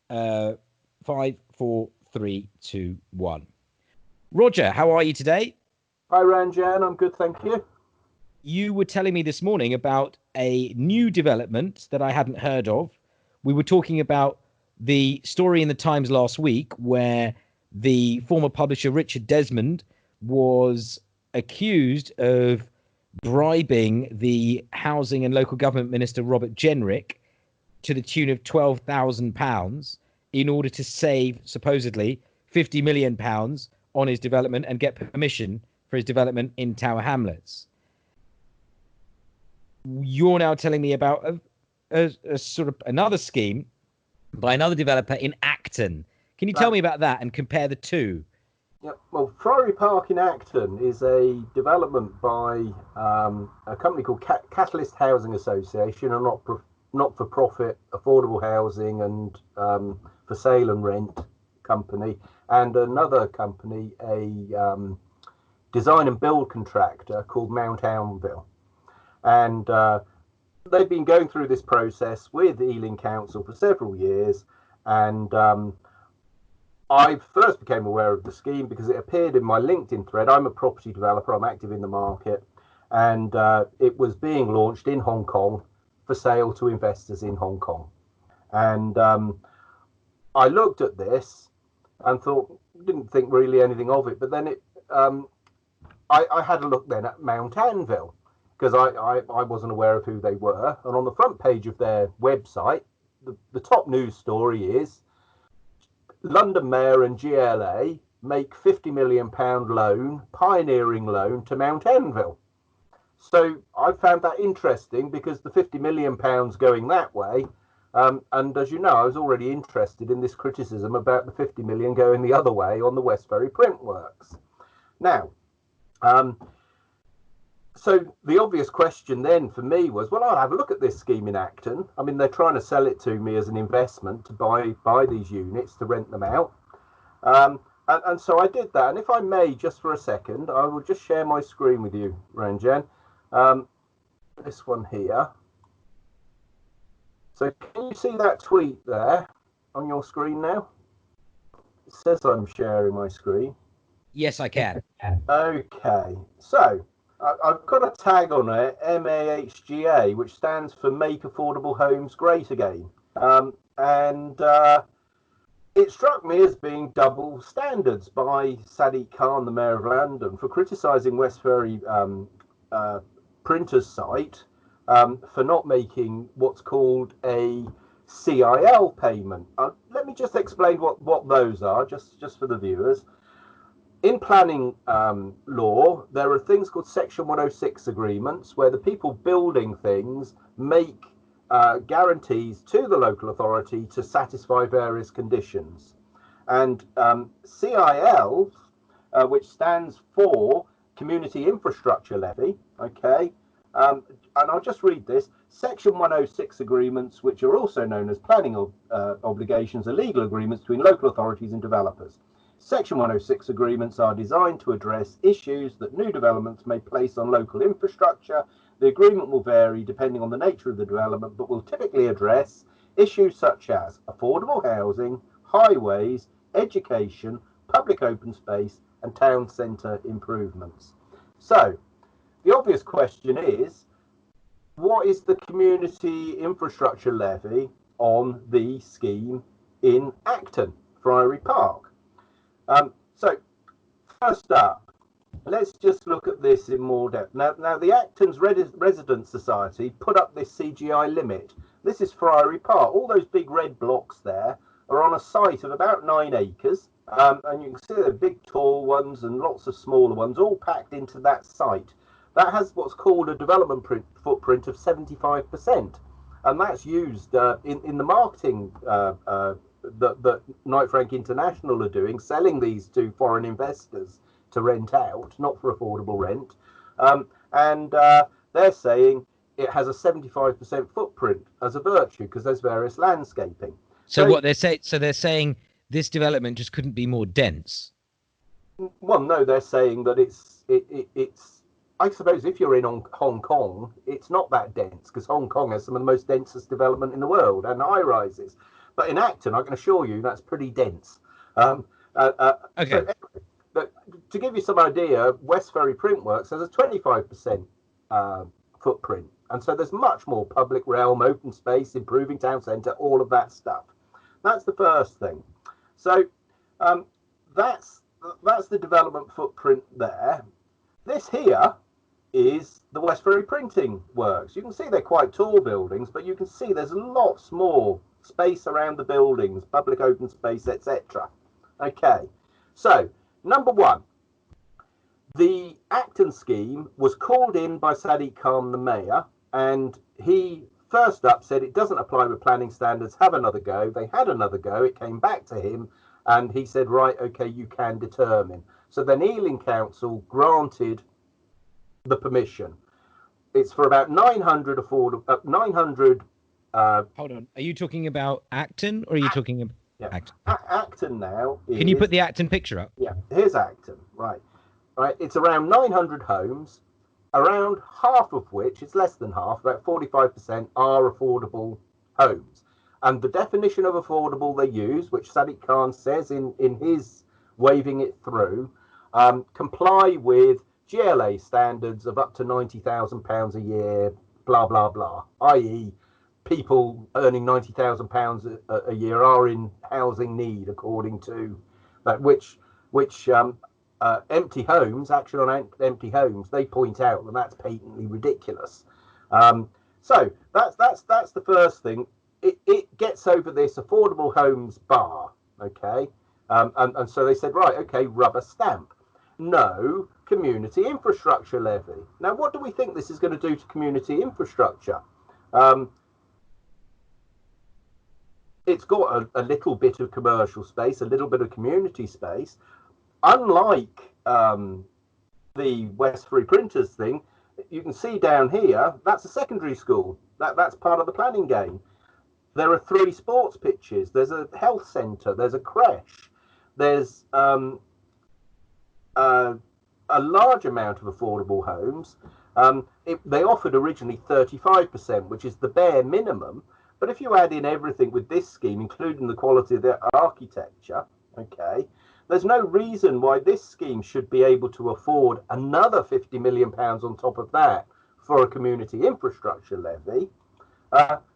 5, 4, 3, 2, 1. Roger, how are you today? Hi, Ranjan. I'm good, thank you. You were telling me this morning about a new development that I hadn't heard of. We were talking about the story in the Times last week where the former publisher Richard Desmond was accused of bribing the Housing and Local Government Minister Robert Jenrick to the tune of £12,000 in order to save supposedly £50 million on his development and get permission for his development in Tower Hamlets. You're now telling me about a sort of another scheme by another developer in Acton. Can you tell me about that and compare the two? Yeah, well, Friary Park in Acton is a development by a company called Catalyst Housing Association, a not-for-profit affordable housing and for sale and rent company, and another company, a design and build contractor called Mount Elmville. And they've been going through this process with Ealing Council for several years. And I first became aware of the scheme because it appeared in my LinkedIn thread. I'm a property developer. I'm active in the market. And it was being launched in Hong Kong for sale to investors in Hong Kong. And I looked at this and didn't think really anything of it. But then I had a look then at Mount Anvil, because I wasn't aware of who they were. And on the front page of their website, the top news story is London Mayor and GLA make £50 million loan, pioneering loan to Mount Anvil. So I found that interesting because the £50 million going that way. And as you know, I was already interested in this criticism about the 50 million going the other way on the Westferry PRINTWORKS. Now, so the obvious question then for me was, well, I'll have a look at this scheme in Acton. I mean, they're trying to sell it to me as an investment to buy these units to rent them out. And so I did that. And if I may, just for a second, I will just share my screen with you, Ranjan. This one here. So can you see that tweet there on your screen now? It says I'm sharing my screen. Yes, I can. Okay, so I've got a tag on it, MAHGA, which stands for Make Affordable Homes Great Again. And it struck me as being double standards by Sadiq Khan, the Mayor of London, for criticising Westferry printer's site for not making what's called a CIL payment. Let me just explain what those are, just for the viewers. In planning law, there are things called Section 106 agreements where the people building things make guarantees to the local authority to satisfy various conditions. And CIL, which stands for Community Infrastructure Levy, okay, and I'll just read this. Section 106 agreements, which are also known as planning obligations, are legal agreements between local authorities and developers. Section 106 agreements are designed to address issues that new developments may place on local infrastructure. The agreement will vary depending on the nature of the development, but will typically address issues such as affordable housing, highways, education, public open space, and town centre improvements. So, the obvious question is, what is the community infrastructure levy on the scheme in Acton, Friary Park? So, first up, let's just look at this in more depth. Now the Acton's Residents Society put up this CGI limit. This is Friary Park. All those big red blocks there are on a site of about 9 acres. And you can see the big tall ones and lots of smaller ones all packed into that site. That has what's called a development footprint of 75%. And that's used in the marketing that Knight Frank International are doing, selling these to foreign investors to rent out, not for affordable rent. And they're saying it has a 75% footprint as a virtue because there's various landscaping. So what they're saying this development just couldn't be more dense. Well, no, they're saying that it's I suppose if you're in Hong Kong, it's not that dense because Hong Kong has some of the most densest development in the world and high rises. But in Acton, I can assure you that's pretty dense. Okay. So but to give you some idea, Westferry PRINTWORKS has a 25% footprint. And so there's much more public realm, open space, improving town centre, all of that stuff. That's the first thing. So that's the development footprint there. This here is the Westferry Printing Works. You can see they're quite tall buildings, but you can see there's lots more space around the buildings, public open space, etc. Okay, so number one, the Acton scheme was called in by Sadiq, the mayor, and he first up said it doesn't apply with planning standards, have another go. They had another go, it came back to him, and he said, right, okay, you can determine. So then Ealing Council granted the permission. It's for about 900 affordable, 900. Hold on. Are you talking about Acton or are you talking about Acton? Acton now is, can you put the Acton picture up? Yeah, here's Acton. Right. It's around 900 homes, around half of which, it's less than half, about 45% are affordable homes. And the definition of affordable they use, which Sadiq Khan says in his waving it through, comply with GLA standards of up to £90,000 a year, blah, blah, blah, i.e. people earning £90,000 a year are in housing need, according to that, which empty homes, action on empty homes, they point out that that's patently ridiculous. So that's the first thing. It gets over this affordable homes bar, okay, and so they said, right, okay, rubber stamp, no community infrastructure levy. Now, what do we think this is going to do to community infrastructure? It's got a little bit of commercial space, a little bit of community space. Unlike the Westferry printers thing, you can see down here, that's a secondary school. That's part of the planning game. There are 3 sports pitches. There's a health centre. There's a creche. There's a large amount of affordable homes. They offered originally 35%, which is the bare minimum. But if you add in everything with this scheme, including the quality of the architecture, okay, there's no reason why this scheme should be able to afford another £50 million on top of that for a community infrastructure levy,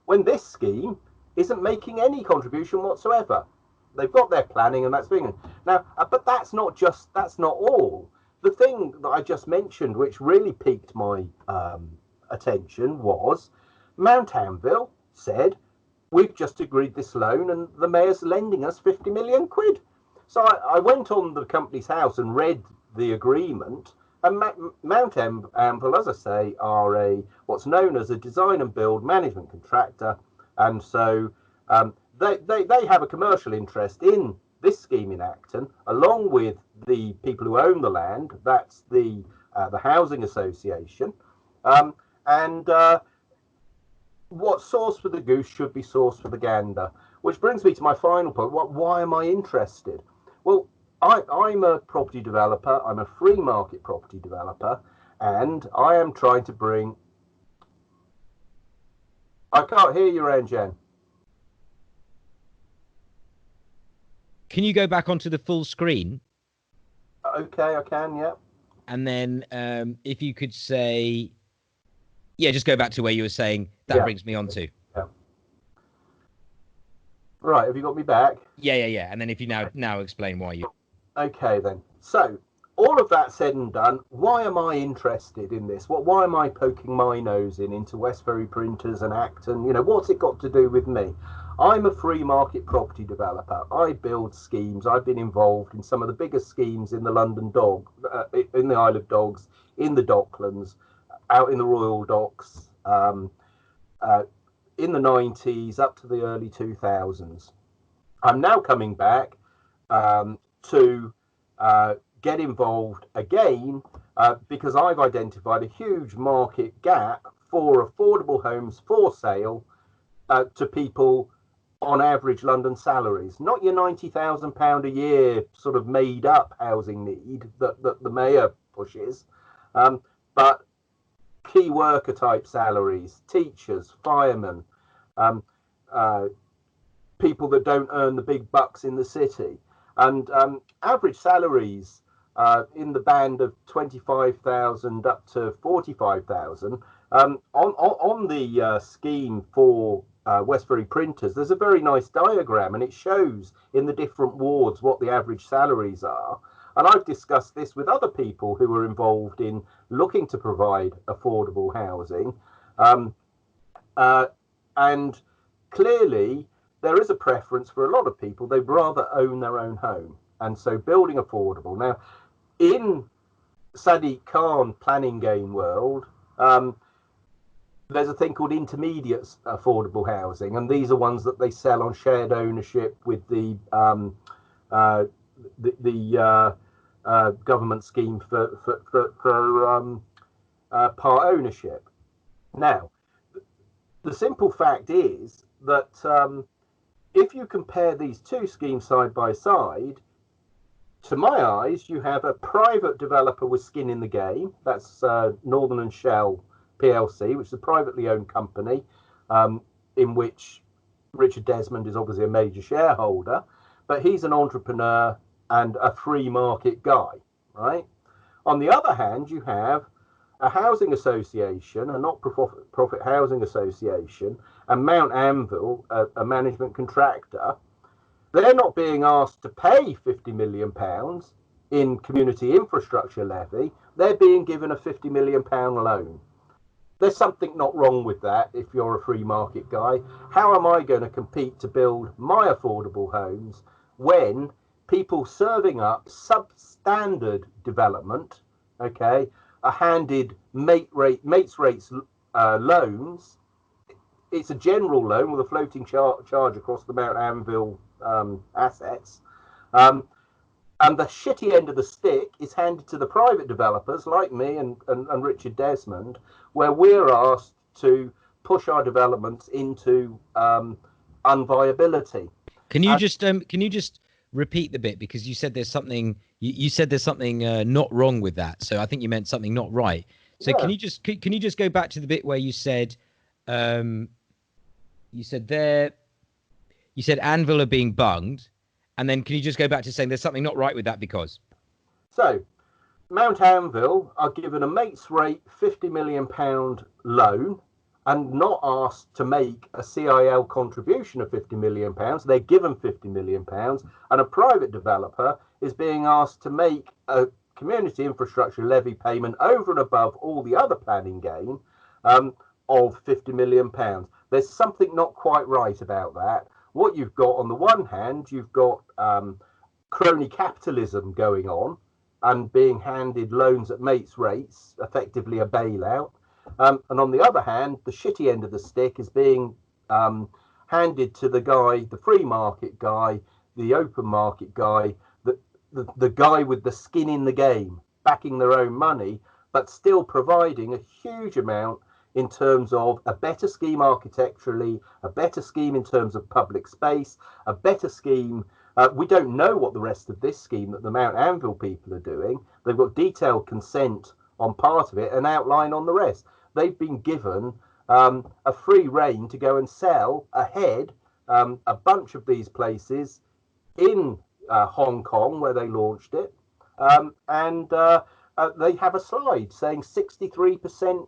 when this scheme isn't making any contribution whatsoever. They've got their planning and that's being now, but that's not all. The thing that I just mentioned, which really piqued my attention, was Mount Anville said, we've just agreed this loan and the mayor's lending us 50 million quid. So I went on the company's house and read the agreement, and Mount Anville, as I say, are what's known as a design and build management contractor, and so they have a commercial interest in this scheme in Acton, along with the people who own the land. That's the housing association, and what's sauce for the goose should be sauce for the gander. Which brings me to my final point. Why am I interested? Well, I'm a property developer. I'm a free market property developer, and I am trying to bring. I can't hear you, Ranjan. Can you go back onto the full screen? Okay, I can, yeah. And then if you could say, yeah, just go back to where you were saying, that brings me on to. Yeah. Right, have you got me back? Yeah. And then if you now explain why you. Okay, then. So, all of that said and done, why am I interested in this? Why am I poking my nose into Westferry printers and Acton? You know, what's it got to do with me? I'm a free market property developer. I build schemes. I've been involved in some of the biggest schemes in the London in the Isle of Dogs, in the Docklands, out in the Royal Docks, in the 90s up to the early 2000s. I'm now coming back to get involved again because I've identified a huge market gap for affordable homes for sale to people on average London salaries, not your £90,000 a year sort of made up housing need that the mayor pushes, but key worker type salaries, teachers, firemen, people that don't earn the big bucks in the city. And average salaries in the band of 25,000 up to 45,000 on the scheme for Westferry printers. There's a very nice diagram, and it shows in the different wards what the average salaries are. And I've discussed this with other people who are involved in looking to provide affordable housing. And clearly, there is a preference for a lot of people. They'd rather own their own home. And so building affordable. Now, in Sadiq Khan planning game world, there's a thing called intermediate affordable housing. And these are ones that they sell on shared ownership with the government scheme for part ownership. Now, the simple fact is that if you compare these two schemes side by side, to my eyes, you have a private developer with skin in the game. That's Northern and Shell PLC, which is a privately owned company in which Richard Desmond is obviously a major shareholder, but he's an entrepreneur and a free market guy, right? On the other hand, you have a housing association, a not-for-profit housing association, and Mount Anvil, a management contractor. They're not being asked to pay £50 million in community infrastructure levy. They're being given a £50 million loan. There's something not wrong with that if you're a free market guy. How am I going to compete to build my affordable homes when people serving up substandard development, okay, are handed mates rates loans? It's a general loan with a floating charge across the Mount Anvil assets. And the shitty end of the stick is handed to the private developers like me and Richard Desmond, where we're asked to push our developments into unviability. Can you just repeat the bit, because you said there's something you said there's something not wrong with that. So I think you meant something not right. So yeah. Can you just go back to the bit where you said Anvil are being bunged, and then can you just go back to saying there's something not right with that because? So Mount Anvil are given a mates rate £50 million loan and not asked to make a CIL contribution of £50 million. They're given £50 million, and a private developer is being asked to make a community infrastructure levy payment over and above all the other planning game of £50 million. There's something not quite right about that. What you've got on the one hand, you've got crony capitalism going on and being handed loans at mates rates, effectively a bailout. And on the other hand, the shitty end of the stick is being handed to the guy, the free market guy, the open market guy, the guy with the skin in the game, backing their own money, but still providing a huge amount in terms of a better scheme architecturally, a better scheme in terms of public space, a better scheme. We don't know what the rest of this scheme that the Mount Anvil people are doing. They've got detailed consent on part of it and outline on the rest. They've been given a free rein to go and sell ahead a bunch of these places in Hong Kong, where they launched it. They have a slide saying 63%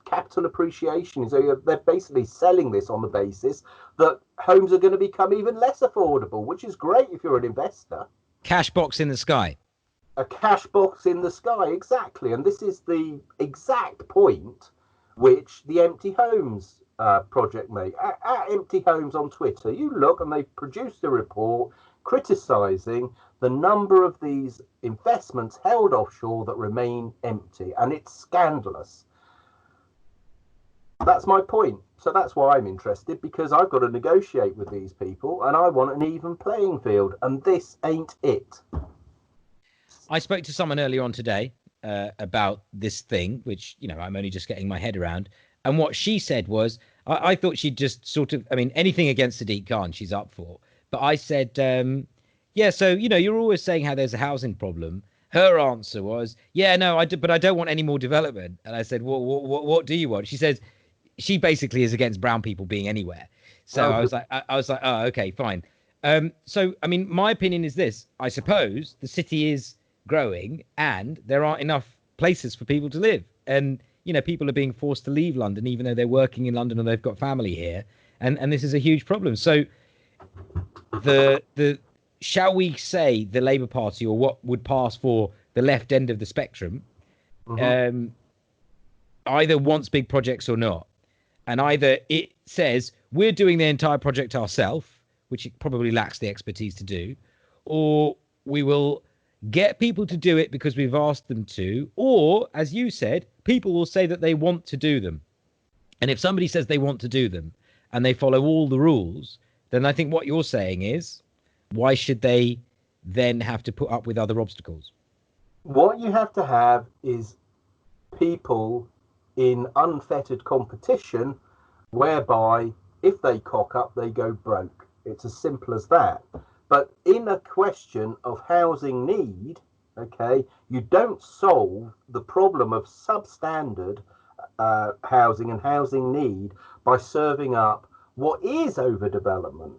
capital appreciation. So they're basically selling this on the basis that homes are going to become even less affordable, which is great if you're an investor. Cash box in the sky. A cash box in the sky, exactly. And this is the exact point which the Empty Homes project made. At Empty Homes on Twitter, you look and they've produced a report criticising the number of these investments held offshore that remain empty, and it's scandalous. That's my point. So that's why I'm interested, because I've got to negotiate with these people and I want an even playing field, and this ain't it. I spoke to someone earlier on today about this thing, which, you know, I'm only just getting my head around. And what she said was, I thought she'd just sort of, I mean, anything against Sadiq Khan, she's up for. But I said, yeah, so, you know, you're always saying how there's a housing problem. Her answer was, yeah, no, but I don't want any more development. And I said, what do you want? She says, she basically is against brown people being anywhere. So I was like, oh, okay, fine. So I mean, my opinion is this: I suppose the city is growing, and there aren't enough places for people to live, and people are being forced to leave London, even though they're working in London or they've got family here, and this is a huge problem. So the shall we say the Labour Party, or what would pass for the left end of the spectrum, either wants big projects or not. And either it says we're doing the entire project ourselves, which it probably lacks the expertise to do, or we will get people to do it because we've asked them to, or, as you said, people will say that they want to do them. And if somebody says they want to do them and they follow all the rules, then I think what you're saying is, why should they then have to put up with other obstacles? What you have to have is people in unfettered competition, whereby if they cock up, they go broke. It's as simple as that. But in a question of housing need, okay, you don't solve the problem of substandard housing and housing need by serving up what is overdevelopment.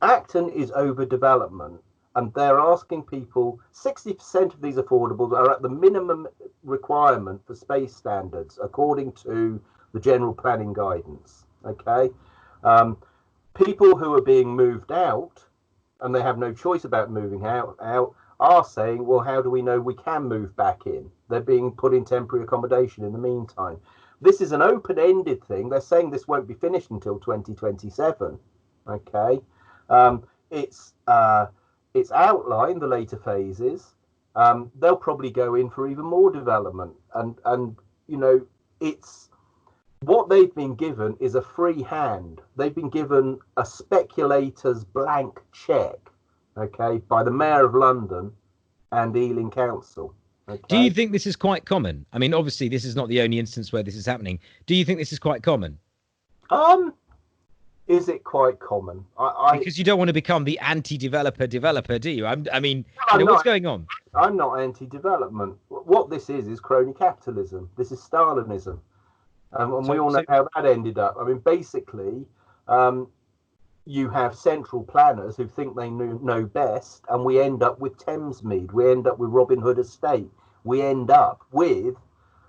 Acton is overdevelopment, and they're asking people, 60% of these affordables are at the minimum requirement for space standards, according to the general planning guidance. Okay, people who are being moved out, and they have no choice about moving out, are saying, well, how do we know we can move back in? They're being put in temporary accommodation in the meantime. This is an open-ended thing. They're saying this won't be finished until 2027. Okay, it's outlined, the later phases. They'll probably go in for even more development, and it's what they've been given is a free hand. They've been given a speculator's blank check, okay, by the Mayor of London and Ealing Council. Okay? Do you think this is quite common? I mean, obviously, this is not the only instance where this is happening. Do you think this is quite common? Is it quite common? Because you don't want to become the anti-developer, do you? I mean, what's going on? I'm not anti-development. What this is crony capitalism. This is Stalinism. And we all know how that ended up. I mean, basically, you have central planners who think they know best, and we end up with Thamesmead. We end up with Robin Hood Estate. We end up with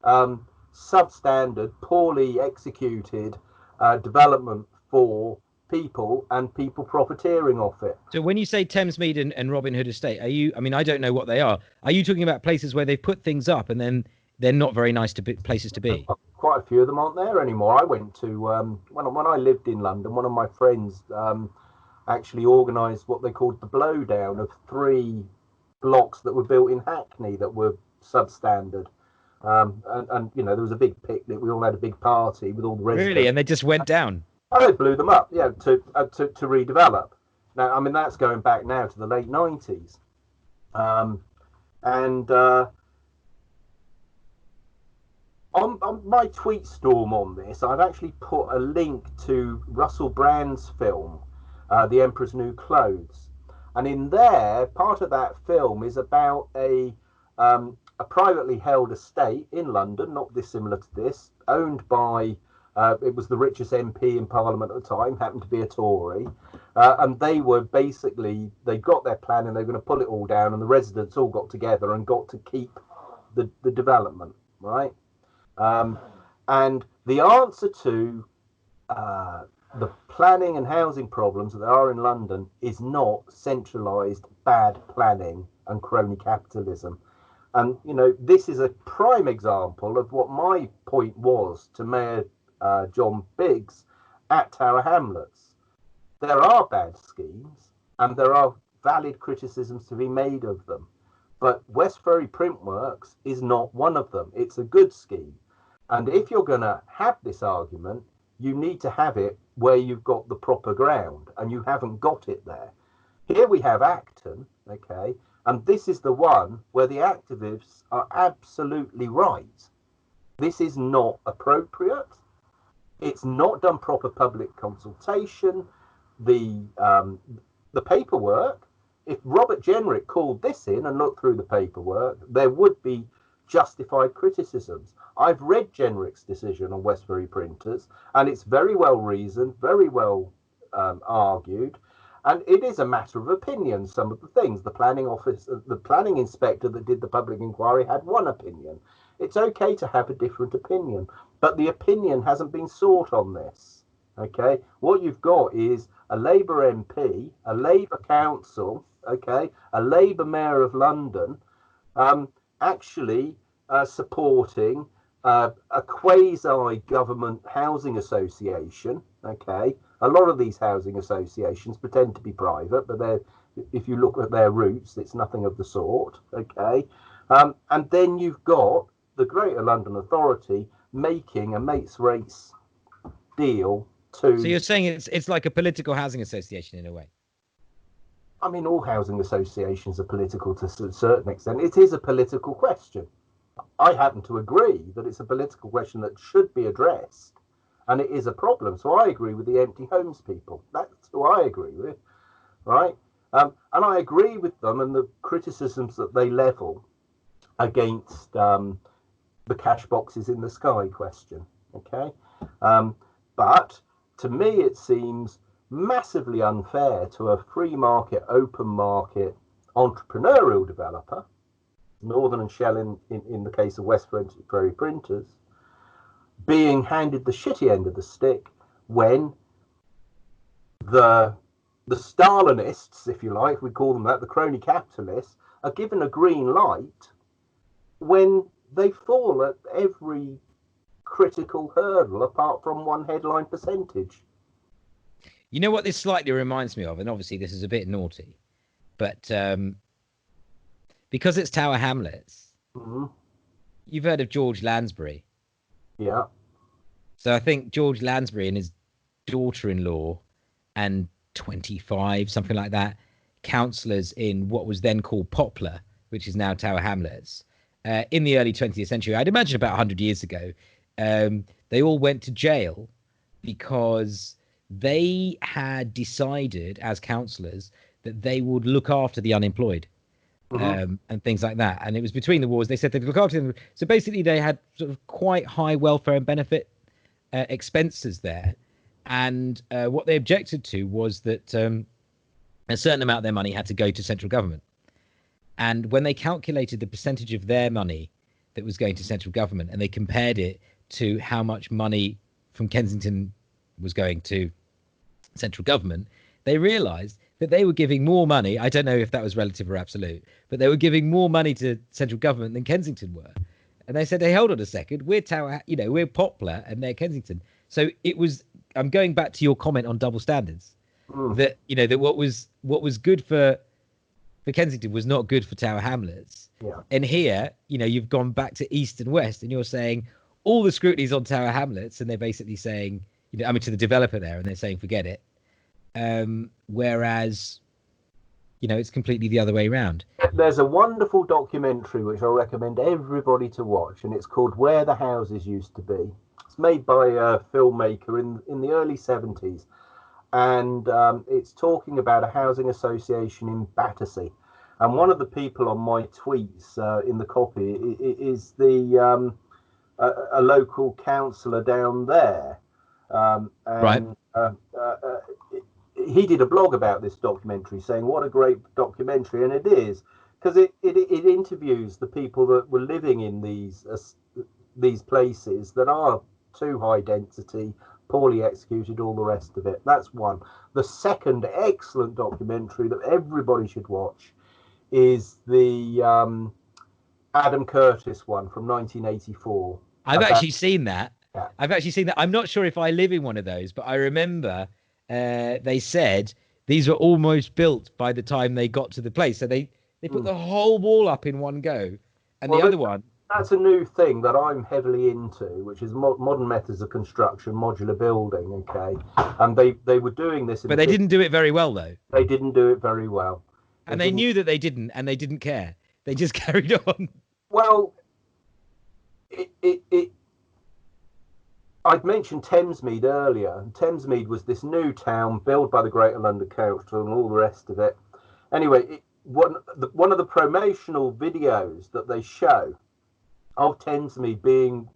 substandard, poorly executed development for people, and people profiteering off it. So when you say Thamesmead and Robin Hood Estate, I mean, I don't know what they are. Are you talking about places where they put things up and then they're not very nice places to be? Quite a few of them aren't there anymore. I went to when I lived in London, one of my friends actually organised what they called the blowdown of 3 blocks that were built in Hackney that were substandard. And there was a big picnic. We all had a big party with all the residents. Really, and they just went down. Oh, they blew them up, yeah, to redevelop. Now, I mean, that's going back now to the late 90s, On my tweet storm on this, I've actually put a link to Russell Brand's film, The Emperor's New Clothes. And in there, part of that film is about a privately held estate in London, not dissimilar to this, owned by, it was the richest MP in Parliament at the time, happened to be a Tory. And they were basically, they got their plan and they were going to pull it all down, and the residents all got together and got to keep the development, right? And the answer to the planning and housing problems that there are in London is not centralised bad planning and crony capitalism. And, this is a prime example of what my point was to Mayor John Biggs at Tower Hamlets. There are bad schemes and there are valid criticisms to be made of them. But Westferry PRINTWORKS is not one of them. It's a good scheme. And if you're going to have this argument, you need to have it where you've got the proper ground, and you haven't got it there. Here we have Acton, okay, and this is the one where the activists are absolutely right. This is not appropriate. It's not done proper public consultation. The paperwork, if Robert Jenrick called this in and looked through the paperwork, there would be justified criticisms. I've read Jenrick's decision on Westferry printers, and it's very well reasoned, very well argued. And it is a matter of opinion, some of the things. The planning inspector that did the public inquiry had one opinion. It's okay to have a different opinion, but the opinion hasn't been sought on this. Okay, what you've got is a Labour MP, a Labour council, okay, a Labour mayor of London, actually supporting a quasi-government housing association. Okay, a lot of these housing associations pretend to be private, but if you look at their roots, it's nothing of the sort. Okay, and then you've got the Greater London Authority making a mates race deal to. So you're saying it's like a political housing association in a way? I mean, all housing associations are political to a certain extent. It is a political question. I happen to agree that it's a political question that should be addressed, and it is a problem. So I agree with the empty homes people. That's who I agree with, right? And I agree with them and the criticisms that they level against the cash boxes in the sky question. Okay, but to me it seems massively unfair to a free market, open market entrepreneurial developer, Northern and Shell in the case of Westferry printers, being handed the shitty end of the stick when the Stalinists, if you like, we call them that, the crony capitalists, are given a green light when they fall at every critical hurdle apart from one headline percentage. You know what this slightly reminds me of, and obviously this is a bit naughty, but because it's Tower Hamlets, you've heard of George Lansbury. Yeah. So I think George Lansbury and his daughter-in-law and 25, something like that, councillors in what was then called Poplar, which is now Tower Hamlets, in the early 20th century, I'd imagine about 100 years ago, they all went to jail because they had decided as councillors that they would look after the unemployed. And things like that. And it was between the wars. They said they'd look after them. So basically they had sort of quite high welfare and benefit expenses there. And what they objected to was that a certain amount of their money had to go to central government. And when they calculated the percentage of their money that was going to central government and they compared it to how much money from Kensington was going to central government, they realized that they were giving more money. I don't know if that was relative or absolute, but they were giving more money to central government than Kensington were. And they said, hey, hold on a second, we're we're Poplar and they're Kensington. So it was, I'm going back to your comment on double standards, that, that what was good for Kensington was not good for Tower Hamlets. Yeah. And here, you've gone back to East and West and you're saying all the scrutiny's on Tower Hamlets, and they're basically saying, to the developer there, and they're saying, forget it. Whereas, it's completely the other way around. There's a wonderful documentary which I recommend everybody to watch, and it's called Where the Houses Used to Be. It's made by a filmmaker in the early 70s, and it's talking about a housing association in Battersea. And one of the people on my tweets in the copy is a local councillor down there. Right. He did a blog about this documentary saying what a great documentary, and it is, because it interviews the people that were living in these places that are too high density, poorly executed, all the rest of it. That's one. The second excellent documentary that everybody should watch is the Adam Curtis one from 1984. I've actually seen that. Yeah. I've actually seen that. I'm not sure if I live in one of those, but I remember they said these were almost built by the time they got to the place. So they put the whole wall up in one go. And the other one... That's a new thing that I'm heavily into, which is modern methods of construction, modular building, okay? And they were doing this... But they didn't do it very well, though. They didn't do it very well. And they knew that they didn't, and they didn't care. They just carried on. Well, I'd mentioned Thamesmead earlier. Thamesmead was this new town built by the Greater London Council and all the rest of it. Anyway, one of the promotional videos that they show of Thamesmead being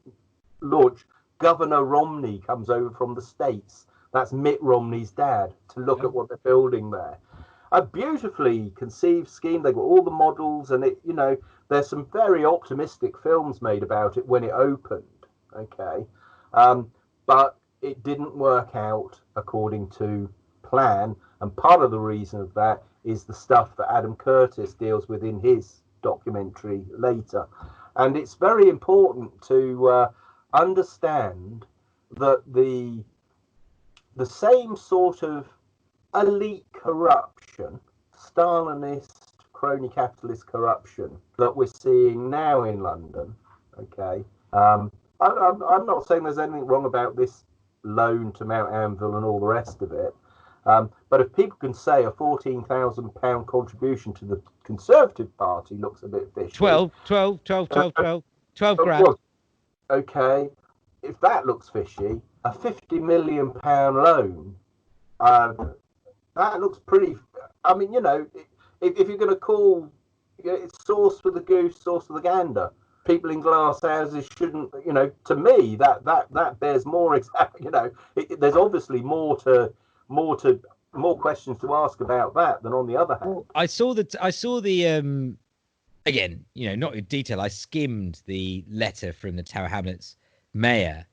launched, Governor Romney comes over from the States That's Mitt Romney's dad, to look at what they're building there. A beautifully conceived scheme. They've got all the models, and there's some very optimistic films made about it when it opened. Okay, but it didn't work out according to plan, and part of the reason of that is the stuff that Adam Curtis deals with in his documentary later. And it's very important to understand that the same sort of elite corruption, Stalinist, crony capitalist corruption that we're seeing now in London. Okay, I'm not saying there's anything wrong about this loan to Mount Anvil and all the rest of it, but if people can say a £14,000 contribution to the Conservative Party looks a bit fishy. 12 grand. Okay, if that looks fishy, a £50 million loan, that looks pretty. I mean, if you're going to call it's sauce for the goose, sauce for the gander. People in glass houses shouldn't, to me that bears more exact. There's obviously more questions to ask about that than on the other hand. I saw the again, not in detail. I skimmed the letter from the Tower Hamlets mayor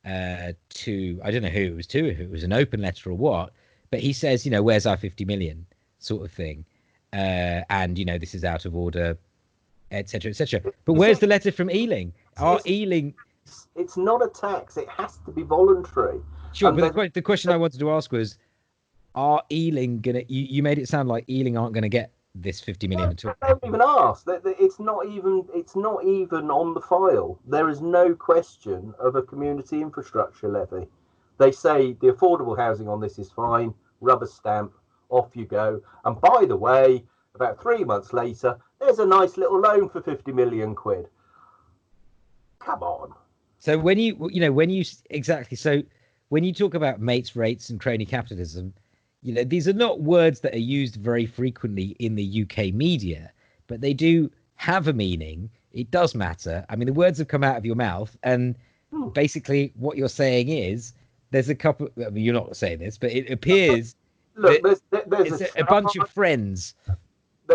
to, I don't know who it was to, if it was an open letter or what, but he says, where's our 50 million sort of thing, and this is out of order, etc., etc. But where's the letter from Ealing? It's not a tax. It has to be voluntary. Sure, but the question I wanted to ask was, are Ealing gonna? You made it sound like Ealing aren't going to get this 50 million at all. Don't even ask. It's not even on the file. There is no question of a community infrastructure levy. They say the affordable housing on this is fine. Rubber stamp. Off you go. And by the way, about 3 months later, there's a nice little loan for 50 million quid. Come on. So when you talk about mates rates and crony capitalism, these are not words that are used very frequently in the UK media, but they do have a meaning. It does matter. I mean, the words have come out of your mouth, and basically what you're saying is there's a couple. I mean, you're not saying this, but it appears there's a bunch of friends.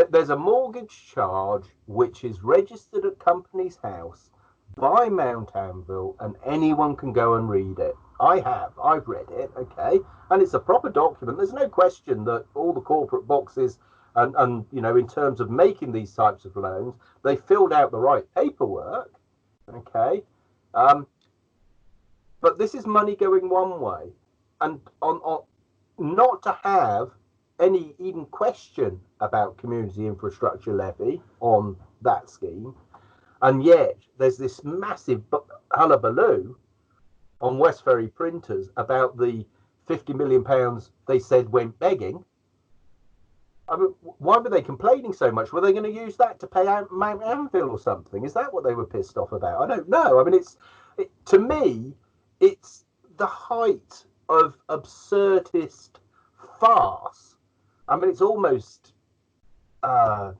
There's a mortgage charge which is registered at Company's House by Mount Anvil, and anyone can go and read it. I've read it, okay, and it's a proper document. There's no question that all the corporate boxes and in terms of making these types of loans, they filled out the right paperwork, okay, but this is money going one way, and on not to have any even question about community infrastructure levy on that scheme, and yet there's this massive hullabaloo on Westferry printers about the £50 million they said went begging. I mean, why were they complaining so much? Were they going to use that to pay out Mount Anvil or something? Is that what they were pissed off about? I don't know. I mean, to me, it's the height of absurdist farce. I mean, it's almost, I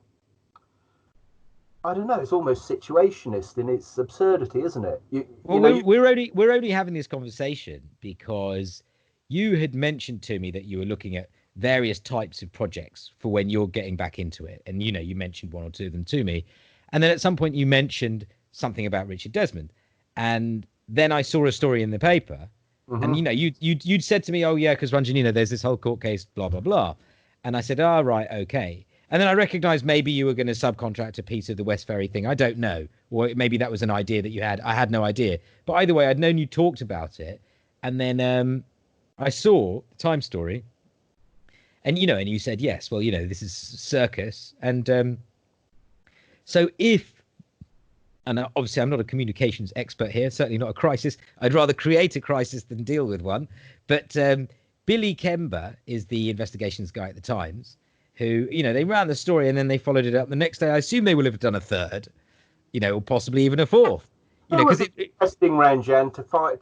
don't know. It's almost situationist in its absurdity, isn't it? We're only having this conversation because you had mentioned to me that you were looking at various types of projects for when you're getting back into it, and you mentioned one or two of them to me, and then at some point you mentioned something about Richard Desmond, and then I saw a story in the paper, and you'd said to me, oh yeah, because Ranjan, there's this whole court case, blah blah blah, and I said, oh right, okay. And then I recognized maybe you were going to subcontract a piece of the Westferry thing. I don't know. Or maybe that was an idea that you had. I had no idea. But either way, I'd known you talked about it. And then I saw the Time story. And, and you said, yes, well, this is circus. And so and obviously I'm not a communications expert here, certainly not a crisis. I'd rather create a crisis than deal with one. But Billy Kember is the investigations guy at the Times, who, they ran the story and then they followed it up the next day. I assume they will have done a third, or possibly even a fourth. Because it's interesting, Ranjan,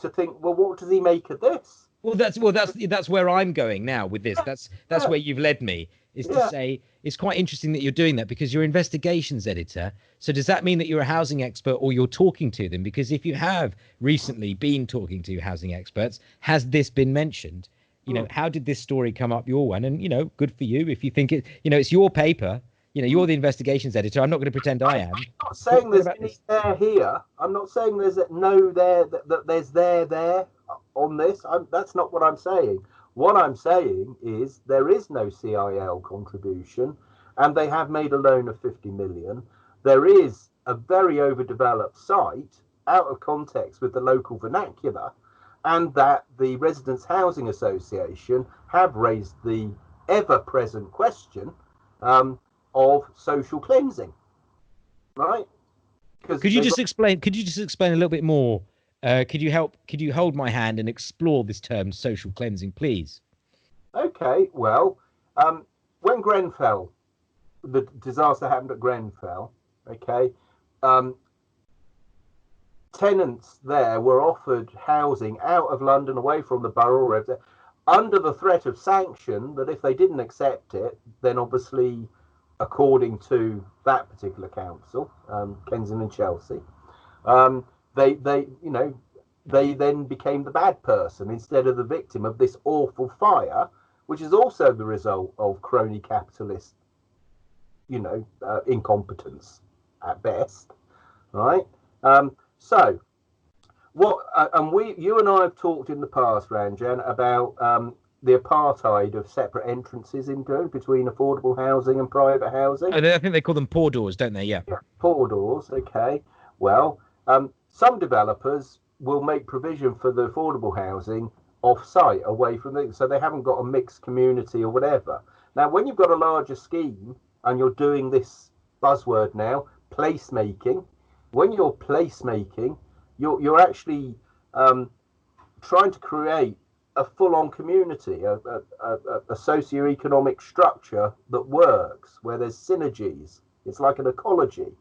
to think, well, what does he make of this? Well, that's where I'm going now with this. That's where you've led me, is to say it's quite interesting that you're doing that because you're investigations editor. So does that mean that you're a housing expert or you're talking to them? Because if you have recently been talking to housing experts, has this been mentioned? you know, how did this story come up your one? And, you know, good for you if you think it, you know, it's your paper. You know, you're the investigations editor. I'm not going to pretend I am. I'm not saying there's any there here. I'm not saying there's no there, that there's there on this. That's not what I'm saying. What I'm saying is there is no CIL contribution, and they have made a loan of 50 million. There is a very overdeveloped site out of context with the local vernacular, and that the Residents' Housing Association have raised the ever-present question of social cleansing, right? Could you just explain a little bit more? Could you hold my hand and explore this term social cleansing, please? Okay, well, when Grenfell, the disaster happened at Grenfell, okay, tenants there were offered housing out of London, away from the borough, under the threat of sanction, that if they didn't accept it, then obviously, according to that particular council, Kensington and Chelsea, they then became the bad person instead of the victim of this awful fire, which is also the result of crony capitalist, incompetence at best, right? So what, and you and I have talked in the past, Ranjan, about the apartheid of separate entrances between affordable housing and private housing. I think they call them poor doors, don't they? Yeah. Poor doors. Okay. Well, some developers will make provision for the affordable housing off-site, away from it, so they haven't got a mixed community or whatever. Now, when you've got a larger scheme and you're doing this buzzword now, placemaking, when you're placemaking, you're actually trying to create a full-on community, a socio-economic structure that works, where there's synergies. It's like an ecology,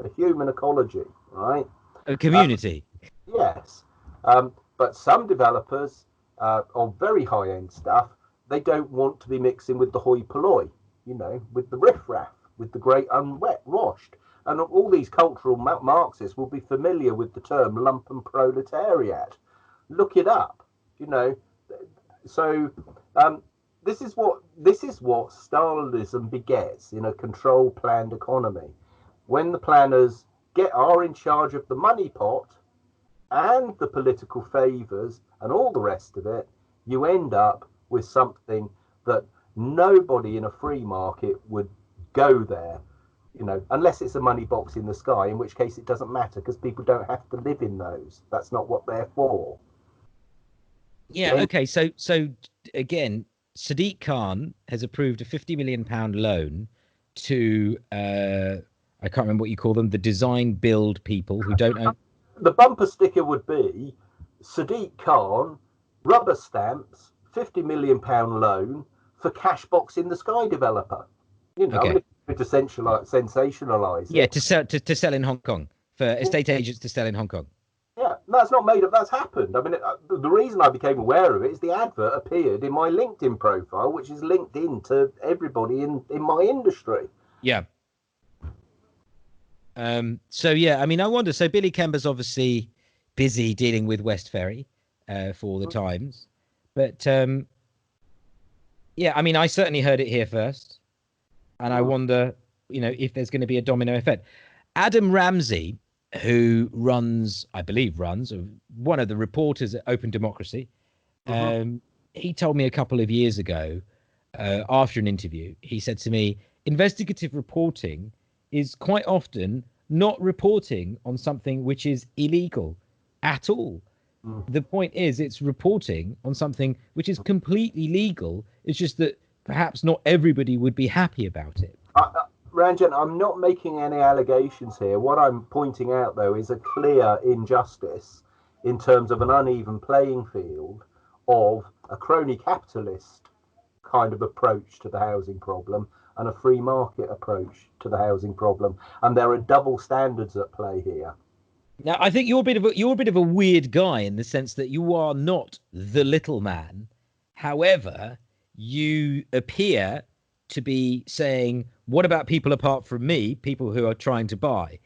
a human ecology, right? A community. Yes. But some developers of very high-end stuff, they don't want to be mixing with the hoi polloi, with the riffraff, with the great unwashed. And all these cultural Marxists will be familiar with the term lumpen proletariat. Look it up, So this is what Stalinism begets in a controlled, planned economy. When the planners are in charge of the money pot and the political favors and all the rest of it, you end up with something that nobody in a free market would go there, unless it's a money box in the sky, in which case it doesn't matter because people don't have to live in those. That's not what they're for. Yeah. Okay. So again, Sadiq Khan has approved a £50 million loan to I can't remember what you call them, the design build people who don't own. The bumper sticker would be Sadiq Khan rubber stamps £50 million loan for Cashbox in the Sky developer. Okay. To sensationalize it. Yeah, to sell in Hong Kong, for estate agents to sell in Hong Kong. Yeah, that's not made up. That's happened. I mean, the reason I became aware of it is the advert appeared in my LinkedIn profile, which is linked in to everybody in my industry. Yeah. So yeah, I mean, I wonder. So Billy Kember's obviously busy dealing with Westferry for the Times, but yeah, I mean, I certainly heard it here first, and I wonder, if there's going to be a domino effect. Adam Ramsey, who I believe runs one of the reporters at Open Democracy, he told me a couple of years ago, after an interview, he said to me, investigative reporting is quite often not reporting on something which is illegal at all. The point is, it's reporting on something which is completely legal. It's just that perhaps not everybody would be happy about it. Ranjan, I'm not making any allegations here. What I'm pointing out, though, is a clear injustice in terms of an uneven playing field of a crony capitalist kind of approach to the housing problem and a free market approach to the housing problem. And there are double standards at play here. Now, I think you're a bit of a weird guy in the sense that you are not the little man. However, you appear to be saying, what about people apart from me, people who are trying to buy?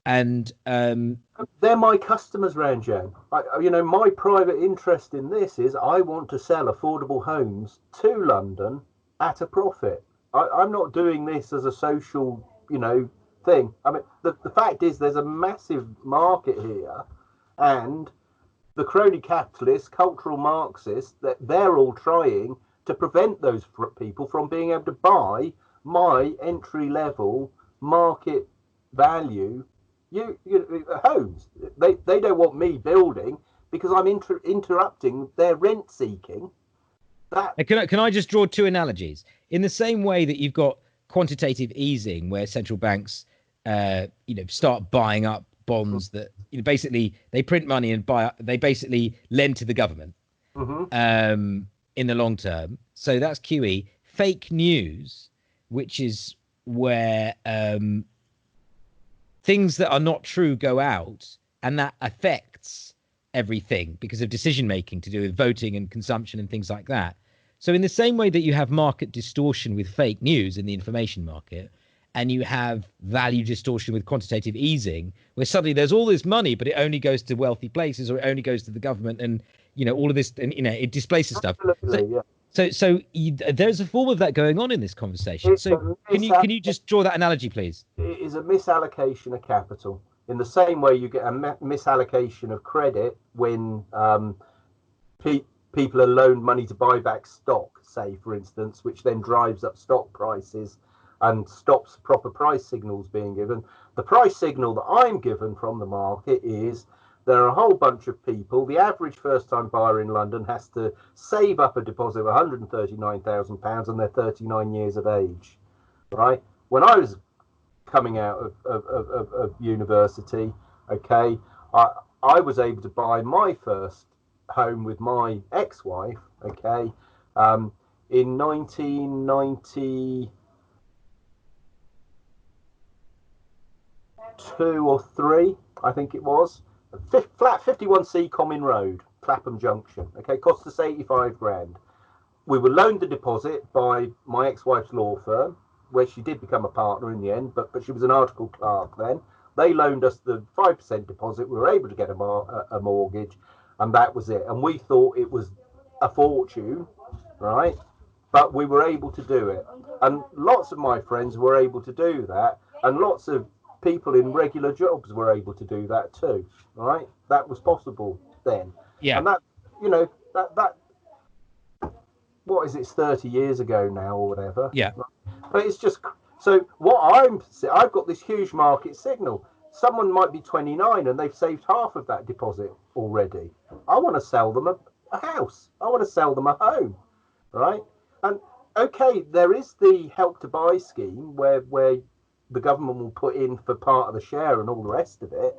And they're my customers, Ranjan. My private interest in this is I want to sell affordable homes to London at a profit. I'm not doing this as a social, thing. I mean, the fact is there's a massive market here, and the crony capitalists, cultural Marxists, that they're all trying to prevent those people from being able to buy my entry level market value homes. They don't want me building because I'm interrupting their rent seeking. Can I just draw two analogies? In the same way that you've got quantitative easing, where central banks, start buying up bonds that basically they print money and they basically lend to the government in the long term. So that's QE. Fake news, which is where things that are not true go out, and that affects everything because of decision making to do with voting and consumption and things like that. So in the same way that you have market distortion with fake news in the information market, and you have value distortion with quantitative easing, where suddenly there's all this money, but it only goes to wealthy places, or it only goes to the government, and all of this, and it displaces stuff. So there's a form of that going on in this conversation. So can you just draw that analogy, please? It is a misallocation of capital. In the same way you get a misallocation of credit when people are loaned money to buy back stock, say, for instance, which then drives up stock prices and stops proper price signals being given. The price signal that I'm given from the market is there are a whole bunch of people. The average first-time buyer in London has to save up a deposit of £139,000 and they're 39 years of age, right? When I was coming out of university, okay, I was able to buy my first home with my ex-wife, okay, in 1992 or 3, I think it was. Flat 51C Common Road, Clapham Junction. Okay, cost us 85 grand. We were loaned the deposit by my ex-wife's law firm, where she did become a partner in the end, but she was an article clerk then. They loaned us the 5% deposit. We were able to get a mortgage, and that was it. And we thought it was a fortune, right? But we were able to do it. And lots of my friends were able to do that, and lots of people in regular jobs were able to do that too, right? That was possible then. Yeah. And that, that what is it, 30 years ago now or whatever. Yeah. But it's just, so I've got this huge market signal. Someone might be 29 and they've saved half of that deposit already. I want to sell them a house. I want to sell them a home, right? And okay, there is the Help to Buy scheme where the government will put in for part of the share and all the rest of it.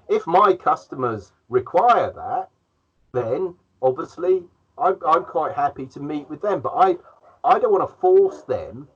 If my customers require that, then obviously I'm quite happy to meet with them. But I don't want to force them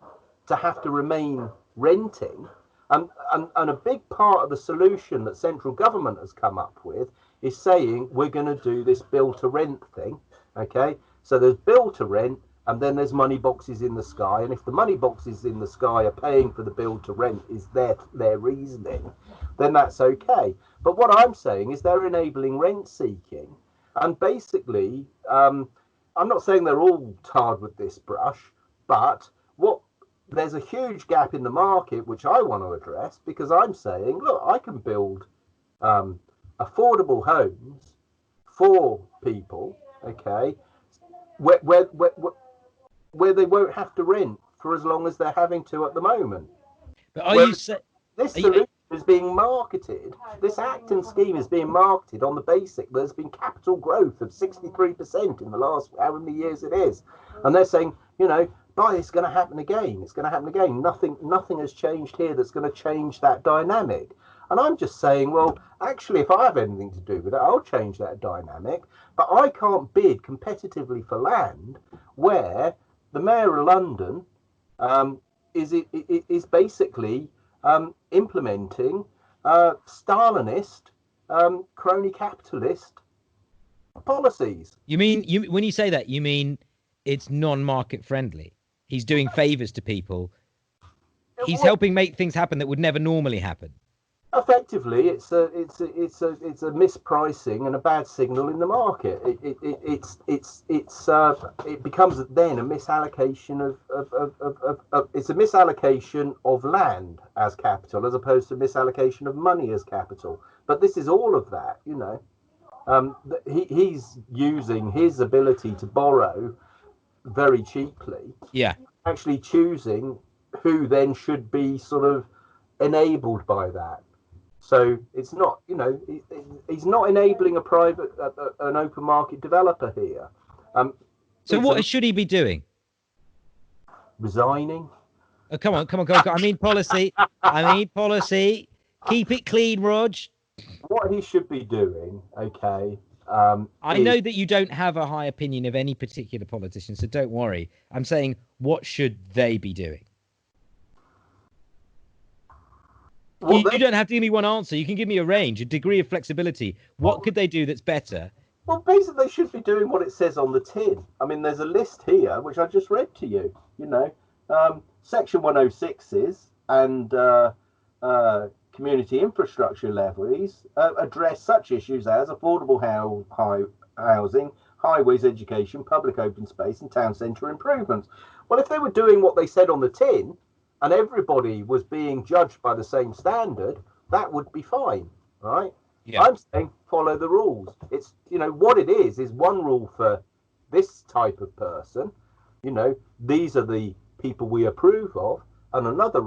to have to remain renting. And a big part of the solution that central government has come up with is saying we're going to do this build to rent thing. Okay, so there's build to rent, and then there's money boxes in the sky. And if the money boxes in the sky are paying for the build to rent is their reasoning, then that's okay. But what I'm saying is they're enabling rent seeking. And basically, I'm not saying they're all tarred with this brush, but there's a huge gap in the market which I want to address, because I'm saying, look, I can build affordable homes for people, okay, where they won't have to rent for as long as they're having to at the moment. But are you saying this solution is being marketed? This Acton scheme is being marketed on the basic. There's been capital growth of 63% in the last however many years it is, and they're saying, but it's going to happen again. It's going to happen again. Nothing has changed here that's going to change that dynamic. And I'm just saying, well, actually, if I have anything to do with it, I'll change that dynamic. But I can't bid competitively for land where the Mayor of London is basically implementing Stalinist, crony capitalist policies. You mean when you say that, you mean it's non-market friendly? He's doing favors to people. He's helping make things happen that would never normally happen. Effectively, it's a mispricing and a bad signal in the market. It becomes then a misallocation of it's a misallocation of land as capital as opposed to misallocation of money as capital. But this is all of that, you know. He's using his ability to borrow very cheaply. Yeah. Actually choosing who then should be sort of enabled by that. So it's not, you know, he's not enabling an open market developer here. So what should he be doing? Resigning. Oh, come on. I mean policy. Keep it clean, Rog. What he should be doing, okay. I know that you don't have a high opinion of any particular politician, so don't worry. I'm saying, what should they be doing? You don't have to give me one answer. You can give me a range, a degree of flexibility. What could they do that's better? Well, basically, they should be doing what it says on the tin. I mean, there's a list here, which I just read to you, you know. Section 106s and community infrastructure levies address such issues as affordable housing, highways, education, public open space, and town centre improvements. Well, if they were doing what they said on the tin, and everybody was being judged by the same standard, that would be fine, right? Yeah. I'm saying follow the rules. It's, you know, what it is one rule for this type of person, you know, these are the people we approve of, and another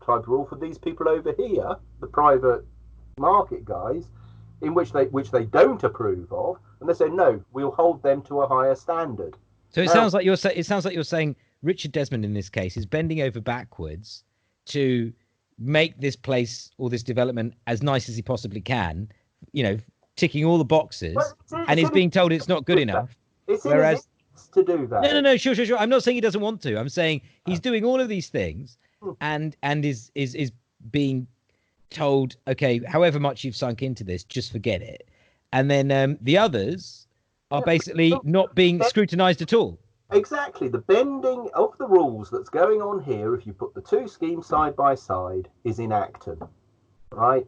type of rule for these people over here, the private market guys, in which they don't approve of, and they say no, we'll hold them to a higher standard. So it sounds like you're saying Richard Desmond in this case is bending over backwards to make this place or this development as nice as he possibly can, you know, ticking all the boxes, and he's being told it's not good enough. Whereas to do that. No, sure. I'm not saying he doesn't want to. I'm saying he's doing all of these things and is being told, okay, however much you've sunk into this, just forget it. And then the others are basically not being scrutinized at all. Exactly. The bending of the rules that's going on here, if you put the two schemes side by side, is inactive, right?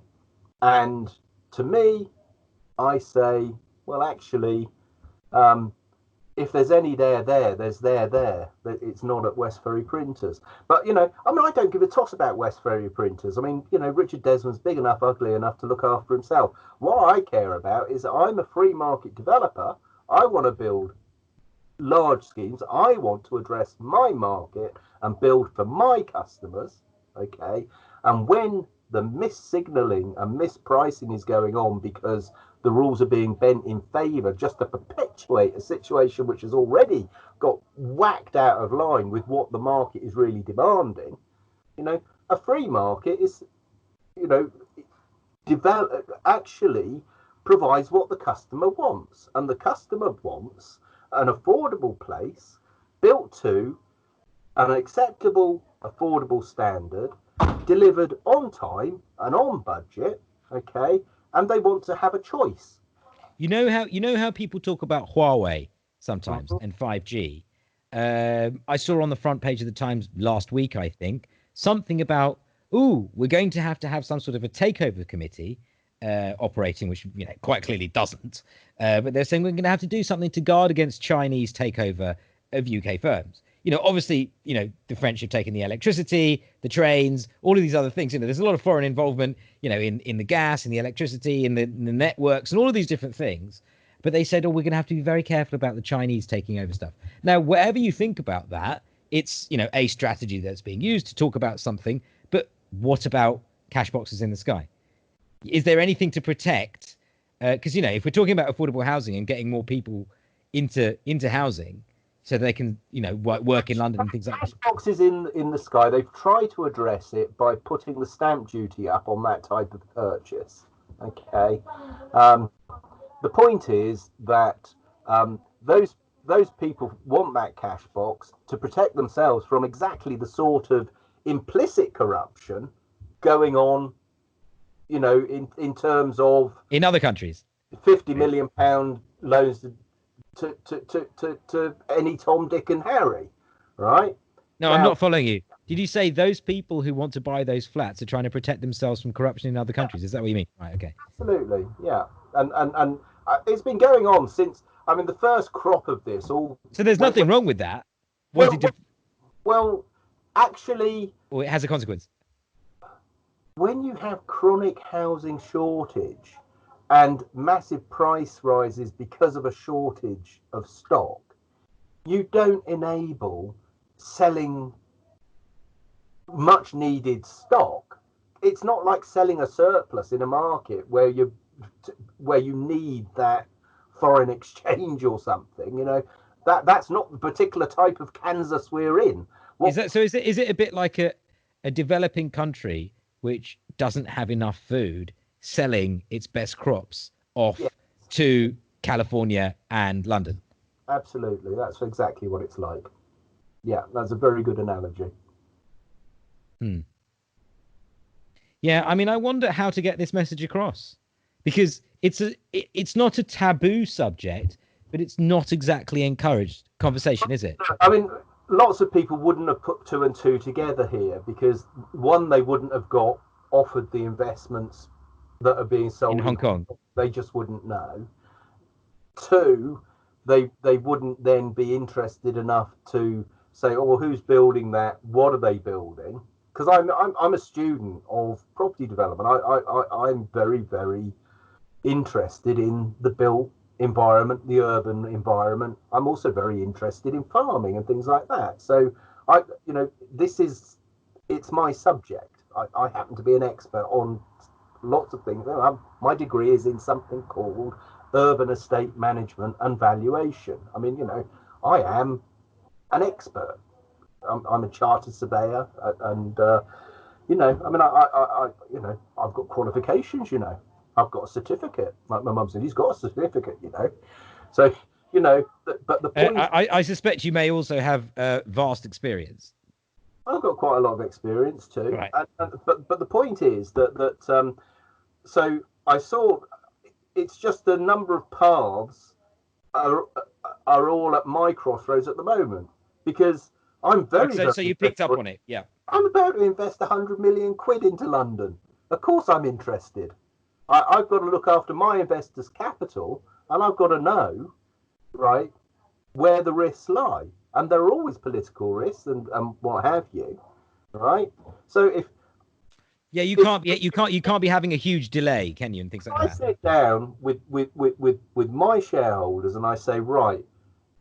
And to me, I say, well, actually, if there's any there's there. It's not at Westferry Printers. But, you know, I mean, I don't give a toss about Westferry Printers. I mean, you know, Richard Desmond's big enough, ugly enough to look after himself. What I care about is I'm a free market developer. I want to build large schemes. I want to address my market and build for my customers, okay? And when the mis-signaling and mispricing is going on because the rules are being bent in favour just to perpetuate a situation which has already got whacked out of line with what the market is really demanding, you know, a free market is, you know, actually provides what the customer wants, and the customer wants an affordable place built to an acceptable, affordable standard, delivered on time and on budget, okay, and they want to have a choice. You know how people talk about Huawei sometimes and 5G. I saw on the front page of the Times last week, I think, something about, we're going to have some sort of a takeover committee operating, which, you know, quite clearly doesn't. But they're saying we're going to have to do something to guard against Chinese takeover of UK firms. You know, obviously, you know, the French have taken the electricity, the trains, all of these other things. You know, there's a lot of foreign involvement, you know, in the gas, in the electricity, in the networks, and all of these different things. But they said, we're going to have to be very careful about the Chinese taking over stuff. Now, whatever you think about that, it's, you know, a strategy that's being used to talk about something. But what about cash boxes in the sky? Is there anything to protect? Because, you know, if we're talking about affordable housing and getting more people into housing, so they can, you know, work in London and things like that. Boxes in the sky, they've tried to address it by putting the stamp duty up on that type of purchase. Okay. The point is that those people want that cash box to protect themselves from exactly the sort of implicit corruption going on, you know, in terms of in other countries, £50 million loans to any Tom, Dick, and Harry, right? No, now, I'm not following you. Did you say those people who want to buy those flats are trying to protect themselves from corruption in other countries? Is that what you mean? Right. Okay. Absolutely, yeah. And it's been going on since. I mean, the first crop of this all. So there's nothing wrong with that. Well, well, actually, or it has a consequence. When you have chronic housing shortage and massive price rises because of a shortage of stock, you don't enable selling much needed stock. It's not like selling a surplus in a market where you need that foreign exchange or something. You know, that's not the particular type of Kansas we're in. Is it a bit like a developing country which doesn't have enough food selling its best crops off to California and London? Absolutely, that's exactly what it's like. Yeah, that's a very good analogy. Yeah, I mean, I wonder how to get this message across, because it's not a taboo subject, but it's not exactly encouraged conversation, is it? I mean, lots of people wouldn't have put two and two together here because, one, they wouldn't have got offered the investments that are being sold in Hong Kong. They just wouldn't know. Two, they wouldn't then be interested enough to say, oh, well, who's building that? What are they building? Because I'm a student of property development. I'm very, very interested in the built environment, the urban environment. I'm also very interested in farming and things like that. So it's my subject. I happen to be an expert on lots of things. My degree is in something called urban estate management and valuation. I mean, I am an expert. I'm a chartered surveyor, and I mean, I've got qualifications. I've got a certificate. Like my mum said, he's got a certificate. So but the point. I suspect you may also have vast experience. I've got quite a lot of experience too. Right. But the point is that so I saw it's just the number of paths are all at my crossroads at the moment, because I'm very. So you picked up on it, yeah. I'm about to invest 100 million quid into London. Of course, I'm interested. I've got to look after my investors' capital, and I've got to know, right, where the risks lie, and there are always political risks and what have you, right? So if you can't be having a huge delay, can you, and things like that. I sit down with my shareholders and I say, right,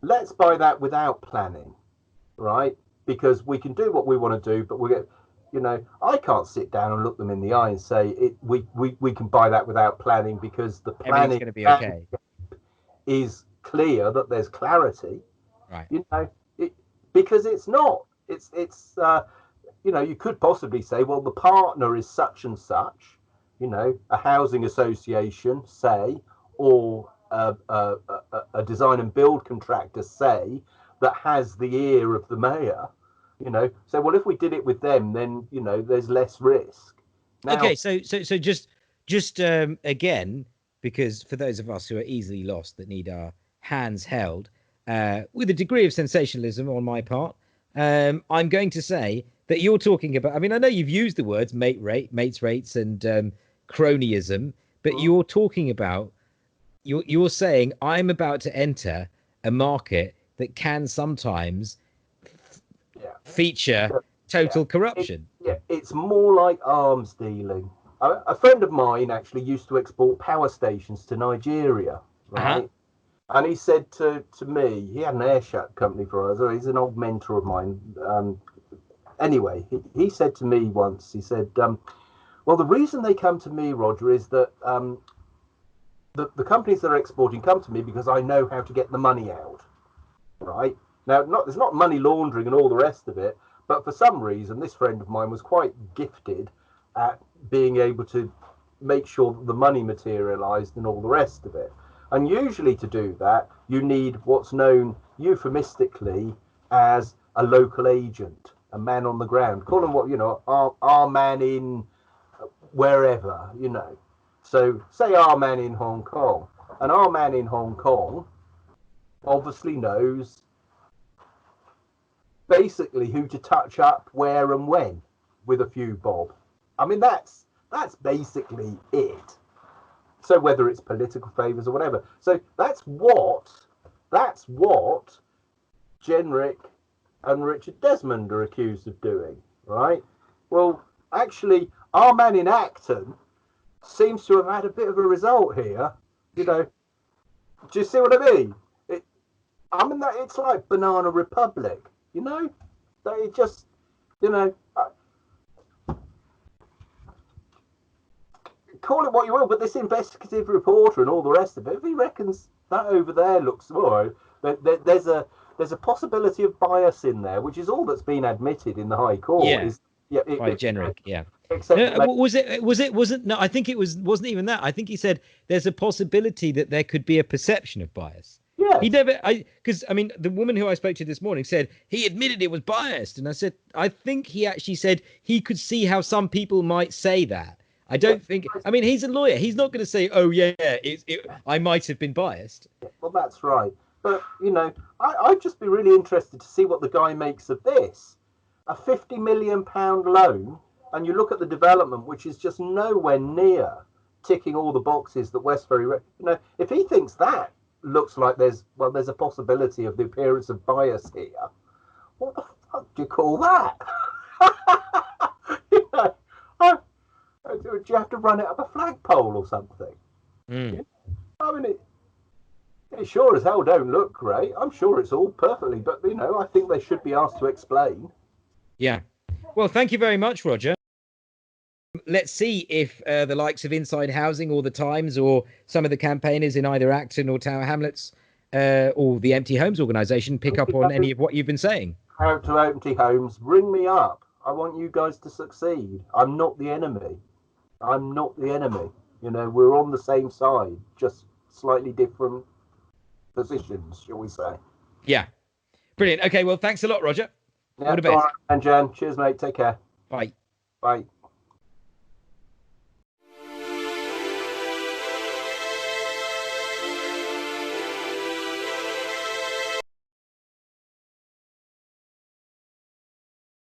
let's buy that without planning, right? Because we can do what we want to do, but I can't sit down and look them in the eye and say we can buy that without planning, because the planning going to be okay. Is clear that there's clarity, right? Because it's not. It's you could possibly say, well, the partner is such and such, a housing association, say, or a design and build contractor, say, that has the ear of the mayor. So, well, if we did it with them, then there's less risk. Now, okay, so just again, because for those of us who are easily lost, that need our hands held, with a degree of sensationalism on my part, I'm going to say that you're talking about. I mean, I know you've used the words mates rates, and cronyism, but you're talking about. You're saying I'm about to enter a market that can sometimes feature total corruption. It's more like arms dealing. A friend of mine actually used to export power stations to Nigeria, right? And he said to me, he had an airshut company for us. He's an old mentor of mine. Anyway, he said to me once, he said, well, the reason they come to me, Roger, is that the companies that are exporting come to me because I know how to get the money out, right? Now, there's not money laundering and all the rest of it, but for some reason, this friend of mine was quite gifted at being able to make sure that the money materialized and all the rest of it. And usually to do that, you need what's known euphemistically as a local agent, a man on the ground. Call him our man in wherever, So say our man in Hong Kong. And our man in Hong Kong obviously knows basically who to touch up, where, and when, with a few bob. I mean, that's basically it. So whether it's political favours or whatever, so that's what Jenrick and Richard Desmond are accused of doing, right? Well, actually, our man in Acton seems to have had a bit of a result here. You know, do you see what I mean? I mean, that it's like Banana Republic, you know? That it just, you know, call it what you will, but this investigative reporter and all the rest of it, if he reckons that over there looks more, there's a possibility of bias in there, which is all that's been admitted in the High Court. Yeah, by Jenrick, yeah. Except no, wasn't no, I think it wasn't even that. I think he said there's a possibility that there could be a perception of bias. Yeah. He never, because I mean, the woman who I spoke to this morning said he admitted it was biased, and I said I think he actually said he could see how some people might say that. I don't think. I mean, he's a lawyer. He's not going to say, "Oh yeah, I might have been biased." Well, that's right. But you know, I'd just be really interested to see what the guy makes of this. A £50 million loan, and you look at the development, which is just nowhere near ticking all the boxes that Westferry. You know, if he thinks that looks like there's a possibility of the appearance of bias here, what the fuck do you call that? You know, do you have to run it up a flagpole or something? Mm. I mean, it sure as hell don't look great. I'm sure it's all perfectly, but you know, I think they should be asked to explain. Yeah. Well, thank you very much, Roger. Let's see if the likes of Inside Housing or the Times or some of the campaigners in either Acton or Tower Hamlets or the Empty Homes organisation pick up on any of what you've been saying. Out to Empty Homes, ring me up. I want you guys to succeed. I'm not the enemy. I'm not the enemy. You know, we're on the same side, just slightly different positions, shall we say. Yeah. Brilliant. Okay, well, thanks a lot, Roger. Yeah, all the best. All right, and Jan, cheers, mate. Take care. Bye. Bye.